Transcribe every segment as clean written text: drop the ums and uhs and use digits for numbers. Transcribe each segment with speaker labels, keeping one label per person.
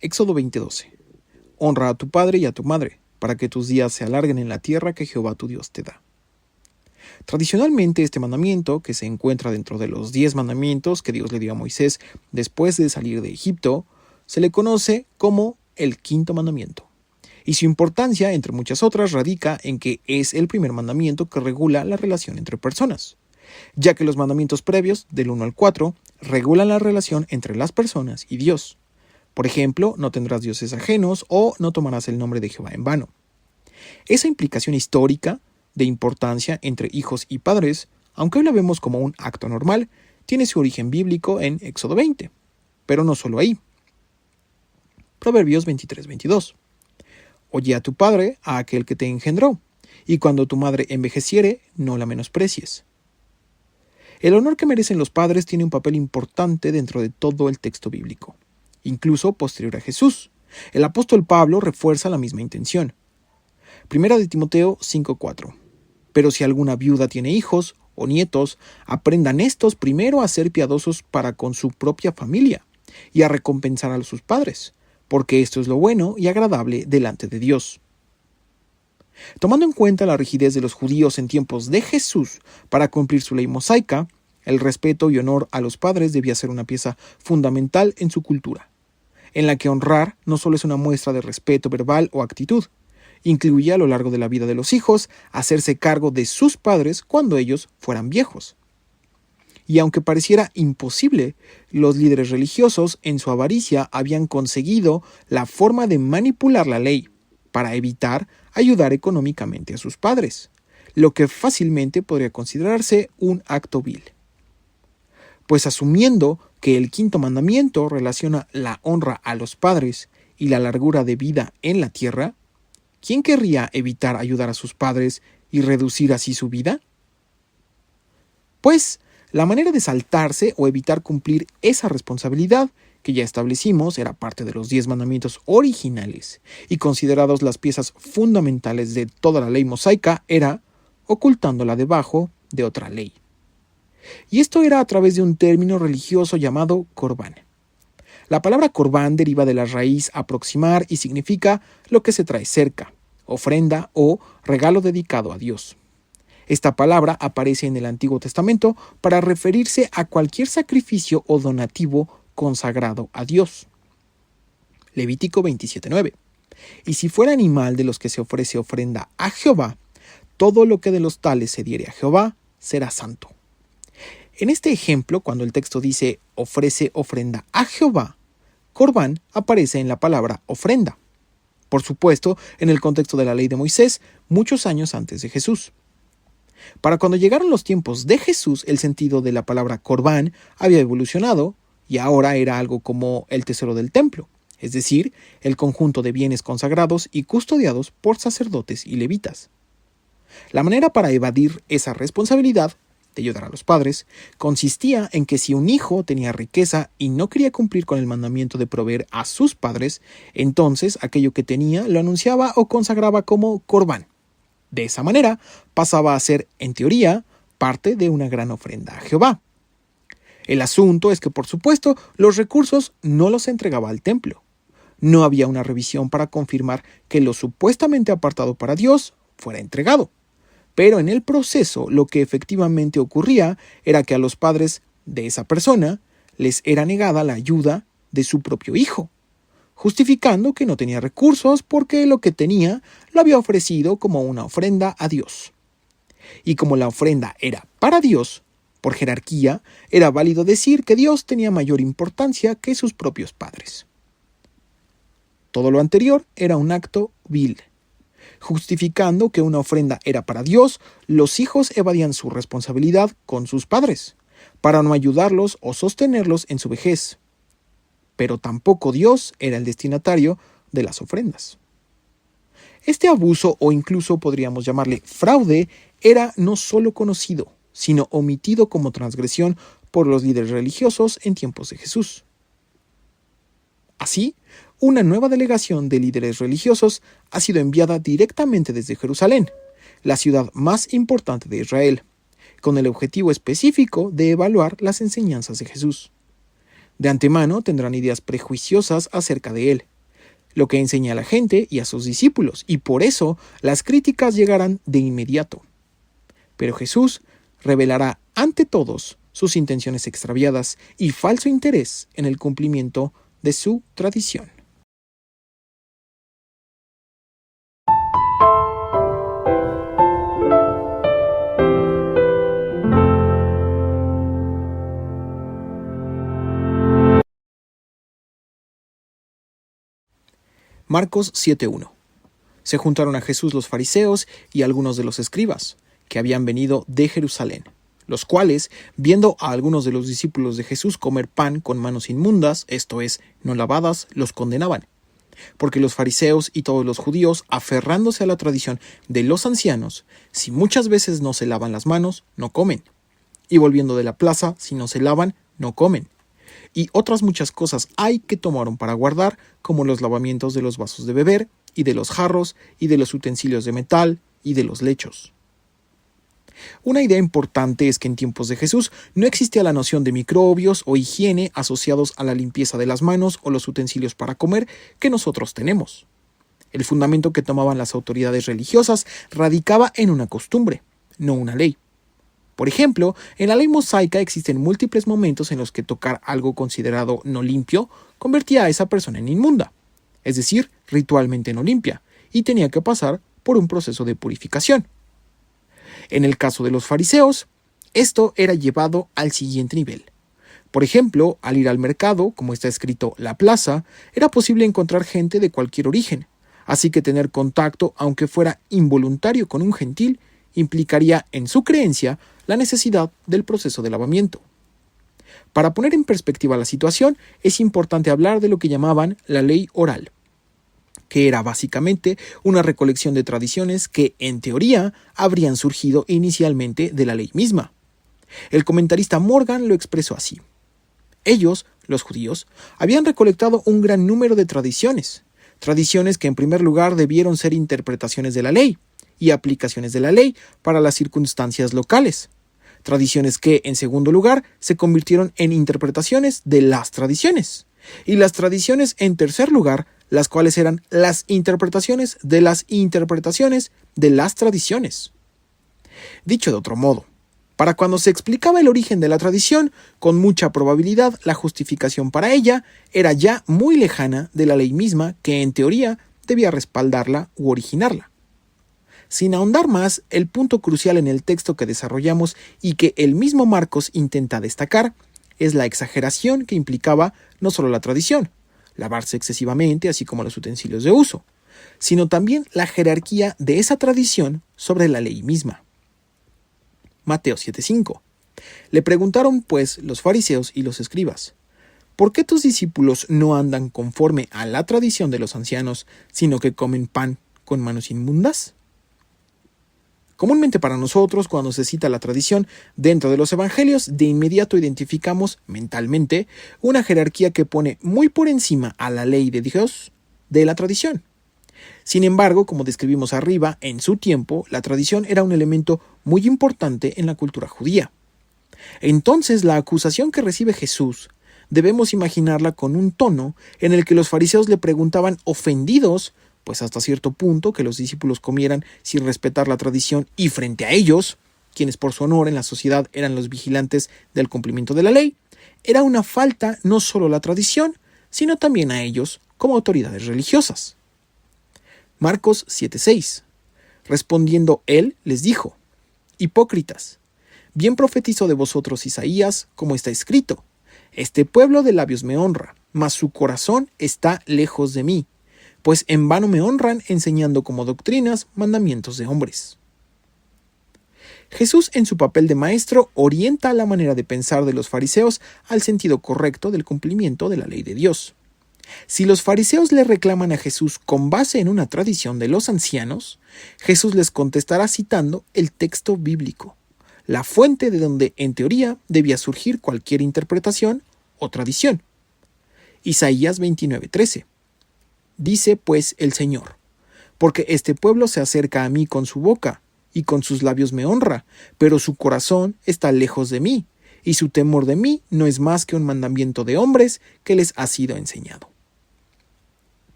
Speaker 1: Éxodo 20:12. Honra a tu padre y a tu madre, para que tus días se alarguen en la tierra que Jehová tu Dios te da. Tradicionalmente, este mandamiento, que se encuentra dentro de los 10 mandamientos que Dios le dio a Moisés después de salir de Egipto, se le conoce como el quinto mandamiento. Y su importancia, entre muchas otras, radica en que es el primer mandamiento que regula la relación entre personas, ya que los mandamientos previos, del 1 al 4, regulan la relación entre las personas y Dios. Por ejemplo, no tendrás dioses ajenos o no tomarás el nombre de Jehová en vano. Esa implicación histórica de importancia entre hijos y padres, aunque hoy la vemos como un acto normal, tiene su origen bíblico en Éxodo 20, pero no solo ahí. Proverbios 23:22. Oye a tu padre, a aquel que te engendró, y cuando tu madre envejeciere, no la menosprecies. El honor que merecen los padres tiene un papel importante dentro de todo el texto bíblico, incluso posterior a Jesús. El apóstol Pablo refuerza la misma intención. Primera de Timoteo 5:4. Pero si alguna viuda tiene hijos o nietos, aprendan estos primero a ser piadosos para con su propia familia y a recompensar a sus padres, porque esto es lo bueno y agradable delante de Dios. Tomando en cuenta la rigidez de los judíos en tiempos de Jesús para cumplir su ley mosaica, el respeto y honor a los padres debía ser una pieza fundamental en su cultura, en la que honrar no solo es una muestra de respeto verbal o actitud, incluía a lo largo de la vida de los hijos hacerse cargo de sus padres cuando ellos fueran viejos. Y aunque pareciera imposible, los líderes religiosos en su avaricia habían conseguido la forma de manipular la ley para evitar ayudar económicamente a sus padres, lo que fácilmente podría considerarse un acto vil. Pues asumiendo que el quinto mandamiento relaciona la honra a los padres y la largura de vida en la tierra, ¿quién querría evitar ayudar a sus padres y reducir así su vida? Pues, la manera de saltarse o evitar cumplir esa responsabilidad, que ya establecimos era parte de los 10 mandamientos originales y considerados las piezas fundamentales de toda la ley mosaica, era ocultándola debajo de otra ley. Y esto era a través de un término religioso llamado corbán. La palabra corbán deriva de la raíz aproximar y significa lo que se trae cerca, ofrenda o regalo dedicado a Dios. Esta palabra aparece en el Antiguo Testamento para referirse a cualquier sacrificio o donativo consagrado a Dios. Levítico 27:9. Y si fuera animal de los que se ofrece ofrenda a Jehová, todo lo que de los tales se diere a Jehová será santo. En este ejemplo, cuando el texto dice ofrece ofrenda a Jehová, corbán aparece en la palabra ofrenda. Por supuesto, en el contexto de la ley de Moisés, muchos años antes de Jesús. Para cuando llegaron los tiempos de Jesús, el sentido de la palabra corbán había evolucionado y ahora era algo como el tesoro del templo, es decir, el conjunto de bienes consagrados y custodiados por sacerdotes y levitas. La manera para evadir esa responsabilidad de ayudar a los padres consistía en que si un hijo tenía riqueza y no quería cumplir con el mandamiento de proveer a sus padres, entonces aquello que tenía lo anunciaba o consagraba como corbán. De esa manera pasaba a ser, en teoría, parte de una gran ofrenda a Jehová. El asunto es que, por supuesto, los recursos no los entregaba al templo. No había una revisión para confirmar que lo supuestamente apartado para Dios fuera entregado. Pero en el proceso lo que efectivamente ocurría era que a los padres de esa persona les era negada la ayuda de su propio hijo, justificando que no tenía recursos porque lo que tenía lo había ofrecido como una ofrenda a Dios. Y como la ofrenda era para Dios, por jerarquía, era válido decir que Dios tenía mayor importancia que sus propios padres. Todo lo anterior era un acto vil. Justificando que una ofrenda era para Dios, los hijos evadían su responsabilidad con sus padres, para no ayudarlos o sostenerlos en su vejez. Pero tampoco Dios era el destinatario de las ofrendas. Este abuso, o incluso podríamos llamarle fraude, era no solo conocido, sino omitido como transgresión por los líderes religiosos en tiempos de Jesús. Así, una nueva delegación de líderes religiosos ha sido enviada directamente desde Jerusalén, la ciudad más importante de Israel, con el objetivo específico de evaluar las enseñanzas de Jesús. De antemano tendrán ideas prejuiciosas acerca de él, lo que enseña a la gente y a sus discípulos, y por eso las críticas llegarán de inmediato. Pero Jesús revelará ante todos sus intenciones extraviadas y falso interés en el cumplimiento de su tradición. Marcos 7:1. Se juntaron a Jesús los fariseos y algunos de los escribas, que habían venido de Jerusalén, los cuales, viendo a algunos de los discípulos de Jesús comer pan con manos inmundas, esto es, no lavadas, los condenaban. Porque los fariseos y todos los judíos, aferrándose a la tradición de los ancianos, si muchas veces no se lavan las manos, no comen. Y volviendo de la plaza, si no se lavan, no comen. Y otras muchas cosas hay que tomaron para guardar, como los lavamientos de los vasos de beber, y de los jarros, y de los utensilios de metal, y de los lechos. Una idea importante es que en tiempos de Jesús no existía la noción de microbios o higiene asociados a la limpieza de las manos o los utensilios para comer que nosotros tenemos. El fundamento que tomaban las autoridades religiosas radicaba en una costumbre, no una ley. Por ejemplo, en la ley mosaica existen múltiples momentos en los que tocar algo considerado no limpio convertía a esa persona en inmunda, es decir, ritualmente no limpia, y tenía que pasar por un proceso de purificación. En el caso de los fariseos, esto era llevado al siguiente nivel. Por ejemplo, al ir al mercado, como está escrito la plaza, era posible encontrar gente de cualquier origen, así que tener contacto, aunque fuera involuntario, con un gentil implicaría en su creencia la necesidad del proceso de lavamiento. Para poner en perspectiva la situación, es importante hablar de lo que llamaban la ley oral, que era básicamente una recolección de tradiciones que, en teoría, habrían surgido inicialmente de la ley misma. El comentarista Morgan lo expresó así. Ellos, los judíos, habían recolectado un gran número de tradiciones que en primer lugar debieron ser interpretaciones de la ley y aplicaciones de la ley para las circunstancias locales. Tradiciones que, en segundo lugar, se convirtieron en interpretaciones de las tradiciones. Y las tradiciones, en tercer lugar, las cuales eran las interpretaciones de las interpretaciones de las tradiciones. Dicho de otro modo, para cuando se explicaba el origen de la tradición, con mucha probabilidad la justificación para ella era ya muy lejana de la ley misma que, en teoría, debía respaldarla u originarla. Sin ahondar más, el punto crucial en el texto que desarrollamos y que el mismo Marcos intenta destacar es la exageración que implicaba no solo la tradición, lavarse excesivamente así como los utensilios de uso, sino también la jerarquía de esa tradición sobre la ley misma. Mateo 7:5. Le preguntaron pues los fariseos y los escribas: ¿por qué tus discípulos no andan conforme a la tradición de los ancianos, sino que comen pan con manos inmundas? Comúnmente para nosotros, cuando se cita la tradición dentro de los evangelios, de inmediato identificamos mentalmente una jerarquía que pone muy por encima a la ley de Dios de la tradición. Sin embargo, como describimos arriba, en su tiempo, la tradición era un elemento muy importante en la cultura judía. Entonces, la acusación que recibe Jesús, debemos imaginarla con un tono en el que los fariseos le preguntaban ofendidos, pues hasta cierto punto, que los discípulos comieran sin respetar la tradición y frente a ellos, quienes por su honor en la sociedad eran los vigilantes del cumplimiento de la ley, era una falta no solo a la tradición, sino también a ellos como autoridades religiosas. Marcos 7:6. Respondiendo él, les dijo: hipócritas, bien profetizó de vosotros Isaías, como está escrito: este pueblo de labios me honra, mas su corazón está lejos de mí, pues en vano me honran enseñando como doctrinas mandamientos de hombres. Jesús, en su papel de maestro, orienta la manera de pensar de los fariseos al sentido correcto del cumplimiento de la ley de Dios. Si los fariseos le reclaman a Jesús con base en una tradición de los ancianos, Jesús les contestará citando el texto bíblico, la fuente de donde, en teoría, debía surgir cualquier interpretación o tradición. Isaías 29:13. Dice pues el Señor: porque este pueblo se acerca a mí con su boca, y con sus labios me honra, pero su corazón está lejos de mí, y su temor de mí no es más que un mandamiento de hombres que les ha sido enseñado.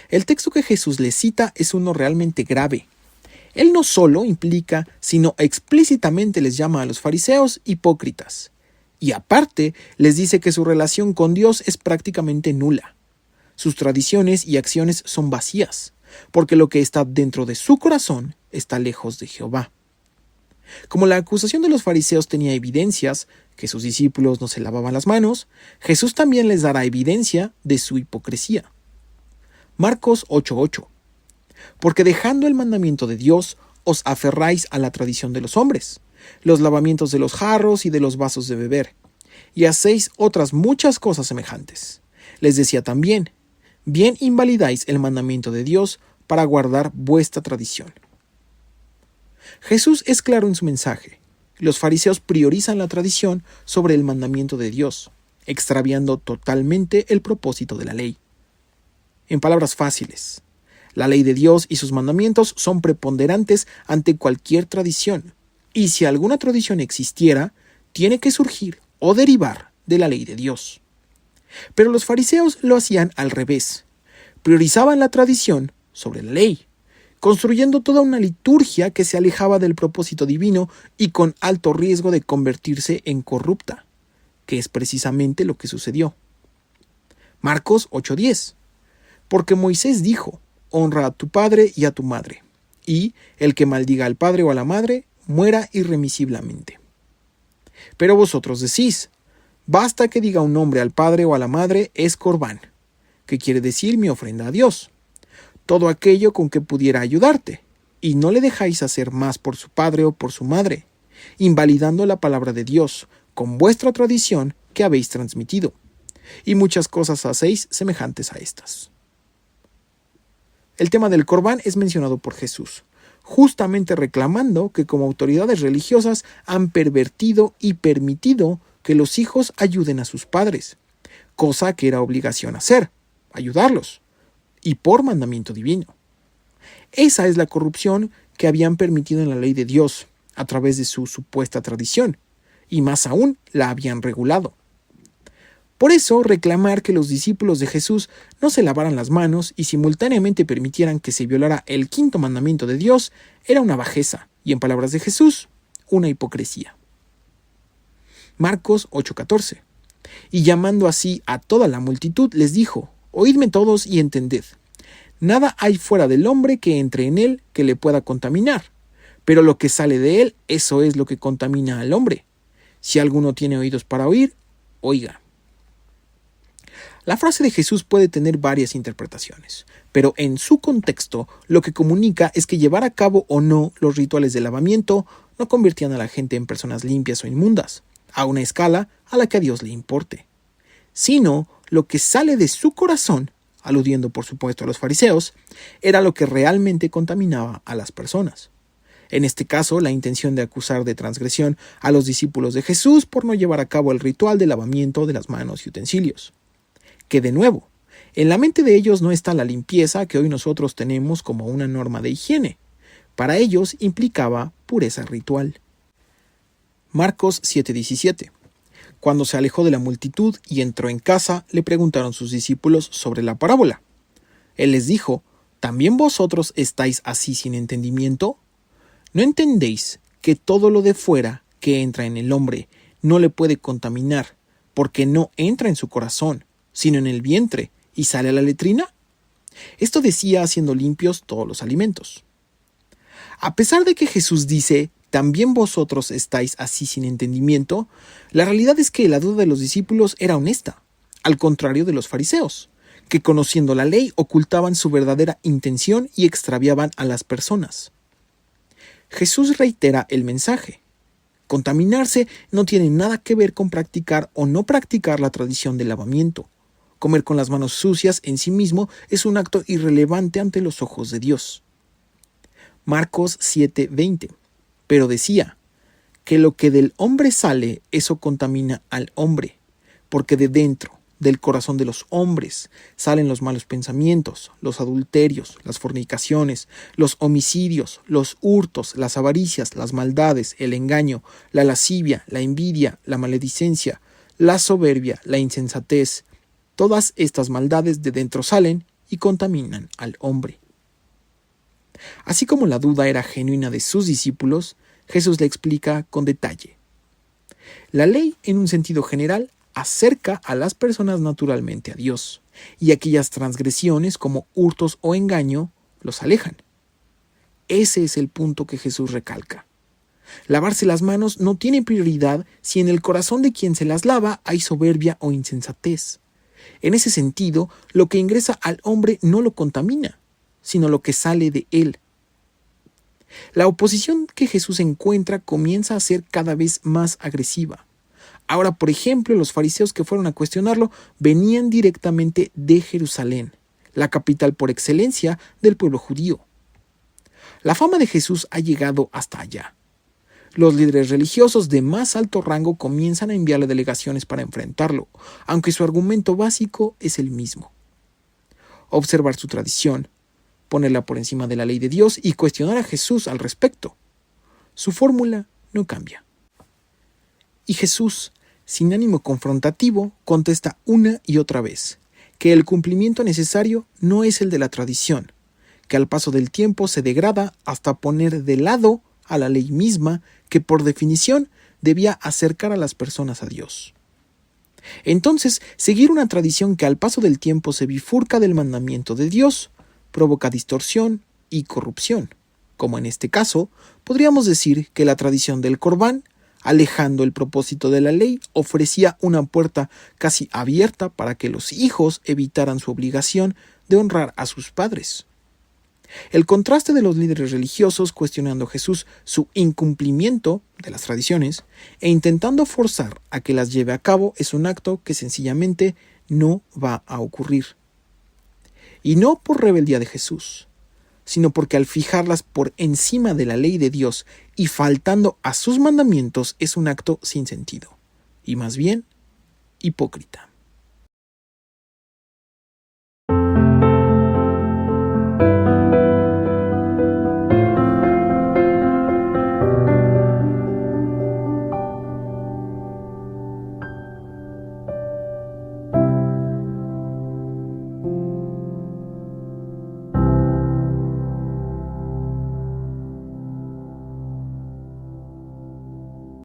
Speaker 1: El texto que Jesús les cita es uno realmente grave. Él no solo implica, sino explícitamente les llama a los fariseos hipócritas. Y aparte, les dice que su relación con Dios es prácticamente nula. Sus tradiciones y acciones son vacías, porque lo que está dentro de su corazón está lejos de Jehová. Como la acusación de los fariseos tenía evidencias, que sus discípulos no se lavaban las manos, Jesús también les dará evidencia de su hipocresía. Marcos 8:8. Porque dejando el mandamiento de Dios, os aferráis a la tradición de los hombres, los lavamientos de los jarros y de los vasos de beber, y hacéis otras muchas cosas semejantes. Les decía también, bien invalidáis el mandamiento de Dios para guardar vuestra tradición. Jesús es claro en su mensaje. Los fariseos priorizan la tradición sobre el mandamiento de Dios, extraviando totalmente el propósito de la ley. En palabras fáciles, la ley de Dios y sus mandamientos son preponderantes ante cualquier tradición, y si alguna tradición existiera, tiene que surgir o derivar de la ley de Dios. Pero los fariseos lo hacían al revés. Priorizaban la tradición sobre la ley, construyendo toda una liturgia que se alejaba del propósito divino y con alto riesgo de convertirse en corrupta, que es precisamente lo que sucedió. Marcos 8:10. Porque Moisés dijo, honra a tu padre y a tu madre, y el que maldiga al padre o a la madre, muera irremisiblemente. Pero vosotros decís, basta que diga un nombre al padre o a la madre es corbán, que quiere decir mi ofrenda a Dios, todo aquello con que pudiera ayudarte, y no le dejáis hacer más por su padre o por su madre, invalidando la palabra de Dios con vuestra tradición que habéis transmitido, y muchas cosas hacéis semejantes a estas. El tema del corbán es mencionado por Jesús, justamente reclamando que como autoridades religiosas han pervertido y permitido que los hijos ayuden a sus padres, cosa que era obligación hacer, ayudarlos, y por mandamiento divino. Esa es la corrupción que habían permitido en la ley de Dios, a través de su supuesta tradición, y más aún la habían regulado. Por eso, reclamar que los discípulos de Jesús no se lavaran las manos y simultáneamente permitieran que se violara el quinto mandamiento de Dios era una bajeza, y en palabras de Jesús, una hipocresía. Marcos 8:14. Y llamando así a toda la multitud, les dijo, oídme todos y entended. Nada hay fuera del hombre que entre en él que le pueda contaminar, pero lo que sale de él, eso es lo que contamina al hombre. Si alguno tiene oídos para oír, oiga. La frase de Jesús puede tener varias interpretaciones, pero en su contexto lo que comunica es que llevar a cabo o no los rituales de lavamiento no convertían a la gente en personas limpias o inmundas, a una escala a la que a Dios le importe, sino lo que sale de su corazón, aludiendo por supuesto a los fariseos, era lo que realmente contaminaba a las personas. En este caso, la intención de acusar de transgresión a los discípulos de Jesús por no llevar a cabo el ritual de lavamiento de las manos y utensilios. Que de nuevo, en la mente de ellos no está la limpieza que hoy nosotros tenemos como una norma de higiene. Para ellos implicaba pureza ritual. Marcos 7:17. Cuando se alejó de la multitud y entró en casa, le preguntaron sus discípulos sobre la parábola. Él les dijo, ¿también vosotros estáis así sin entendimiento? ¿No entendéis que todo lo de fuera que entra en el hombre no le puede contaminar, porque no entra en su corazón, sino en el vientre, y sale a la letrina? Esto decía haciendo limpios todos los alimentos. A pesar de que Jesús dice, ¿también vosotros estáis así sin entendimiento?, la realidad es que la duda de los discípulos era honesta, al contrario de los fariseos, que conociendo la ley ocultaban su verdadera intención y extraviaban a las personas. Jesús reitera el mensaje. Contaminarse no tiene nada que ver con practicar o no practicar la tradición del lavamiento. Comer con las manos sucias en sí mismo es un acto irrelevante ante los ojos de Dios. Marcos 7:20. Pero decía que lo que del hombre sale, eso contamina al hombre, porque de dentro, del corazón de los hombres salen los malos pensamientos, los adulterios, las fornicaciones, los homicidios, los hurtos, las avaricias, las maldades, el engaño, la lascivia, la envidia, la maledicencia, la soberbia, la insensatez. Todas estas maldades de dentro salen y contaminan al hombre. Así como la duda era genuina de sus discípulos, Jesús le explica con detalle. La ley, en un sentido general, acerca a las personas naturalmente a Dios, y aquellas transgresiones como hurtos o engaño los alejan. Ese es el punto que Jesús recalca. Lavarse las manos no tiene prioridad si en el corazón de quien se las lava hay soberbia o insensatez. En ese sentido, lo que ingresa al hombre no lo contamina, sino lo que sale de él. La oposición que Jesús encuentra comienza a ser cada vez más agresiva. Ahora, por ejemplo, los fariseos que fueron a cuestionarlo venían directamente de Jerusalén, la capital por excelencia del pueblo judío. La fama de Jesús ha llegado hasta allá. Los líderes religiosos de más alto rango comienzan a enviarle delegaciones para enfrentarlo, aunque su argumento básico es el mismo: observar su tradición, ponerla por encima de la ley de Dios y cuestionar a Jesús al respecto. Su fórmula no cambia. Y Jesús, sin ánimo confrontativo, contesta una y otra vez que el cumplimiento necesario no es el de la tradición, que al paso del tiempo se degrada hasta poner de lado a la ley misma que por definición debía acercar a las personas a Dios. Entonces, seguir una tradición que al paso del tiempo se bifurca del mandamiento de Dios provoca distorsión y corrupción, como en este caso podríamos decir que la tradición del Corbán, alejando el propósito de la ley, ofrecía una puerta casi abierta para que los hijos evitaran su obligación de honrar a sus padres. El contraste de los líderes religiosos cuestionando a Jesús su incumplimiento de las tradiciones e intentando forzar a que las lleve a cabo es un acto que sencillamente no va a ocurrir. Y no por rebeldía de Jesús, sino porque al fijarlas por encima de la ley de Dios y faltando a sus mandamientos es un acto sin sentido, y más bien hipócrita.